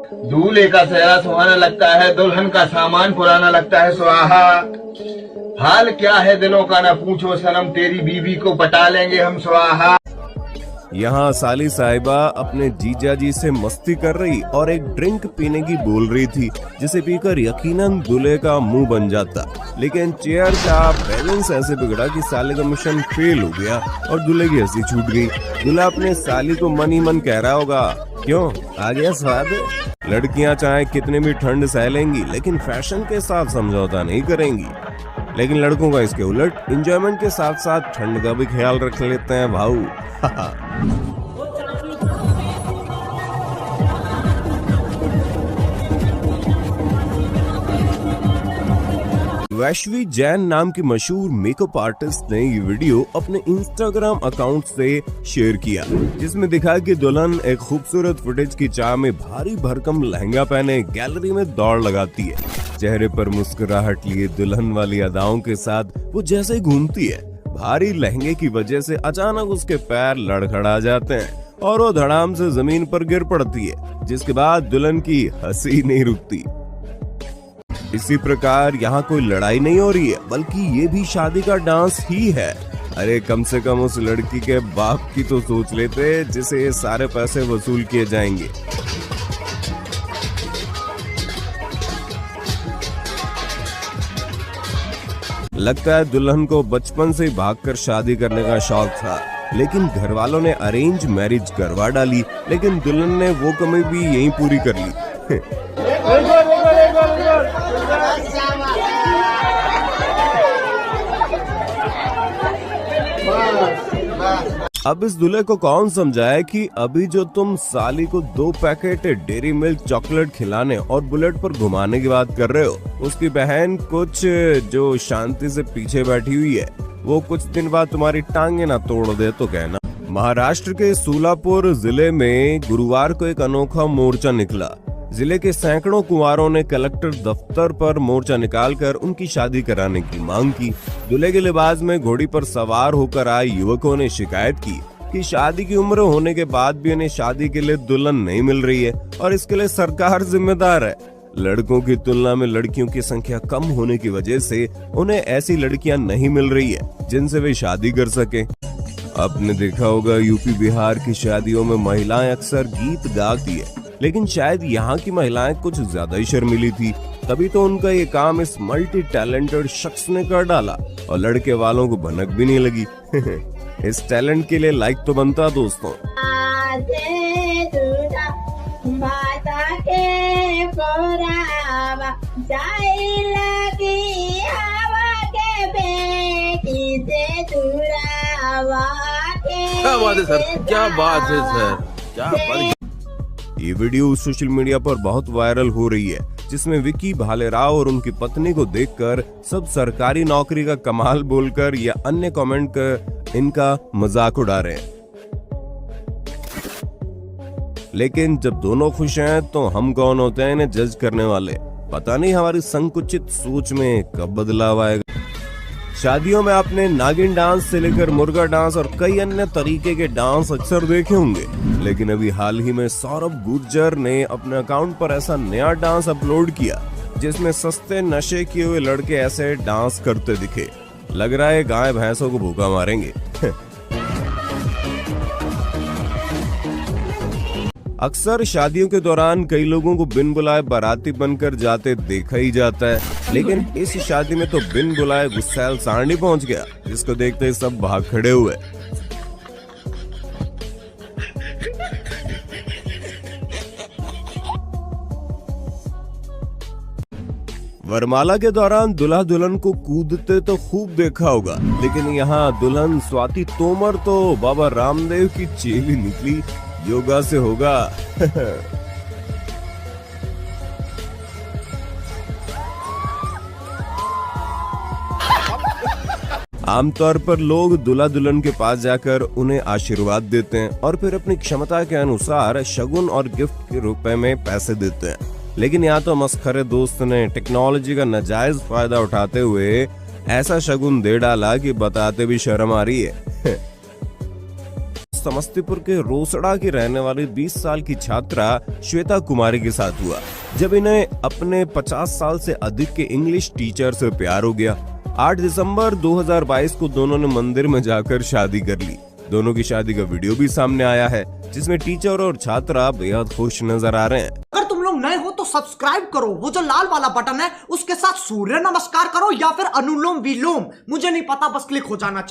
दूल्हे का सेहरा सुहाना लगता है, दुल्हन का सामान पुराना लगता है स्वाहा। हाल क्या है दिलों का न पूछो सनम, तेरी बीवी को पटा लेंगे हम स्वाहा। यहाँ साली साहिबा अपने जीजा जी से मस्ती कर रही और एक ड्रिंक पीने की बोल रही थी, जिसे पीकर यकीनन दूल्हे का मुंह बन जाता। लेकिन चेयर का बैलेंस ऐसे बिगड़ा कि साले का मिशन फेल हो गया और दूल्हे की हंसी छूट गई। दूल्हा अपने साली को मन ही मन कह रहा होगा, क्यों आ गया स्वाद। लड़कियां चाहे कितने भी ठंड सह लेंगी, लेकिन फैशन के साथ समझौता नहीं करेंगी। लेकिन लड़कों का इसके उलट, एंजॉयमेंट के साथ साथ ठंड का भी ख्याल रख लेते हैं भाऊ। वैश्वी जैन नाम की मशहूर मेकअप आर्टिस्ट ने ये वीडियो अपने इंस्टाग्राम अकाउंट से शेयर किया, जिसमें दिखा कि दुल्हन एक खूबसूरत फुटेज की चाह में भारी भरकम लहंगा पहने गैलरी में दौड़ लगाती है। चेहरे पर मुस्कुराहट लिए दुल्हन वाली अदाओं के साथ वो जैसे ही घूमती है, भारी लहंगे की वजह से अचानक उसके पैर लड़खड़ा जाते हैं और वो धड़ाम से जमीन पर गिर पड़ती है, जिसके बाद दुल्हन की हंसी नहीं रुकती। इसी प्रकार यहाँ कोई लड़ाई नहीं हो रही है, बल्कि ये भी शादी का डांस ही है। अरे कम से कम उस लड़की के बाप की तो सोच लेते, जिसे ये सारे पैसे वसूल किए जाएंगे। लगता है दुल्हन को बचपन से भागकर शादी करने का शौक था, लेकिन घर वालों ने अरेंज मैरिज करवा डाली। लेकिन दुल्हन ने वो कमी भी यहीं पूरी कर ली। अब इस दूल्हे को कौन समझाए कि अभी जो तुम साली को 2 पैकेट डेरी मिल्क चॉकलेट खिलाने और बुलेट पर घुमाने की बात कर रहे हो, उसकी बहन कुछ जो शांति से पीछे बैठी हुई है, वो कुछ दिन बाद तुम्हारी टांगे ना तोड़ दे तो कहना। महाराष्ट्र के सोलापुर जिले में गुरुवार को एक अनोखा मोर्चा निकला। जिले के सैकड़ों कुंवारों ने कलेक्टर दफ्तर पर मोर्चा निकालकर उनकी शादी कराने की मांग की। दूल्हे के लिबास में घोड़ी पर सवार होकर आए युवकों ने शिकायत की कि शादी की उम्र होने के बाद भी उन्हें शादी के लिए दुल्हन नहीं मिल रही है और इसके लिए सरकार जिम्मेदार है। लड़कों की तुलना में लड़कियों की संख्या कम होने की वजह से उन्हें ऐसी लड़कियां नहीं मिल रही है जिनसे वे शादी कर सके। आपने देखा होगा यूपी बिहार की शादियों में महिलाएं अक्सर गीत गाती है, लेकिन शायद यहाँ की महिलाएं कुछ ज्यादा ही शर्मीली थी, तभी तो उनका ये काम इस मल्टी टैलेंटेड शख्स ने कर डाला और लड़के वालों को भनक भी नहीं लगी। इस टैलेंट के लिए लाइक तो बनता दोस्तों। क्या बात है सर, क्या बात है सर, क्या बात। ये वीडियो सोशल मीडिया पर बहुत वायरल हो रही है, जिसमें विक्की भालेराव और उनकी पत्नी को देखकर सब सरकारी नौकरी का कमाल बोलकर या अन्य कमेंट कर इनका मजाक उड़ा रहे हैं। लेकिन जब दोनों खुश हैं तो हम कौन होते हैं इन्हें जज करने वाले। पता नहीं हमारी संकुचित सोच में कब बदलाव आएगा। शादियों में आपने नागिन डांस से लेकर मुर्गा डांस और कई अन्य तरीके के डांस अक्सर देखे होंगे, लेकिन अभी हाल ही में सौरभ गुर्जर ने अपने अकाउंट पर ऐसा नया डांस अपलोड किया, जिसमें सस्ते नशे किए हुए लड़के ऐसे डांस करते दिखे। लग रहा है गाय भैंसों को भूखा मारेंगे। अक्सर शादियों के दौरान कई लोगों को बिन बुलाए बाराती बनकर जाते देखा ही जाता है, लेकिन इस शादी में तो बिन बुलाए गुस्सैल सांडी पहुंच गया, जिसको देखते ही सब भाग खड़े हुए। वरमाला के दौरान दुल्हा दुल्हन को कूदते तो खूब देखा होगा, लेकिन यहाँ दुल्हन स्वाति तोमर तो बाबा रामदेव की चेली निकली। योगा से होगा। आमतौर पर लोग दूल्हा दुल्हन के पास जाकर उन्हें आशीर्वाद देते हैं और फिर अपनी क्षमता के अनुसार शगुन और गिफ्ट के रुपए में पैसे देते हैं। लेकिन यहाँ तो मस्खरे दोस्त ने टेक्नोलॉजी का नाजायज फायदा उठाते हुए ऐसा शगुन दे डाला कि बताते भी शर्म आ रही है। समस्तीपुर के रोसड़ा की रहने वाली 20 साल की छात्रा श्वेता कुमारी के साथ हुआ, जब इन्हें अपने 50 साल से अधिक के इंग्लिश टीचर से प्यार हो गया। 8 दिसंबर 2022 को दोनों ने मंदिर में जाकर शादी कर ली। दोनों की शादी का वीडियो भी सामने आया है, जिसमें टीचर और छात्रा बेहद खुश नजर आ रहे हैं। अगर तुम लोग नए हो तो सब्सक्राइब करो, वो जो लाल वाला बटन है उसके साथ सूर्य नमस्कार करो या फिर अनुलोम विलोम, मुझे नहीं पता, बस क्लिक हो जाना चाहिए।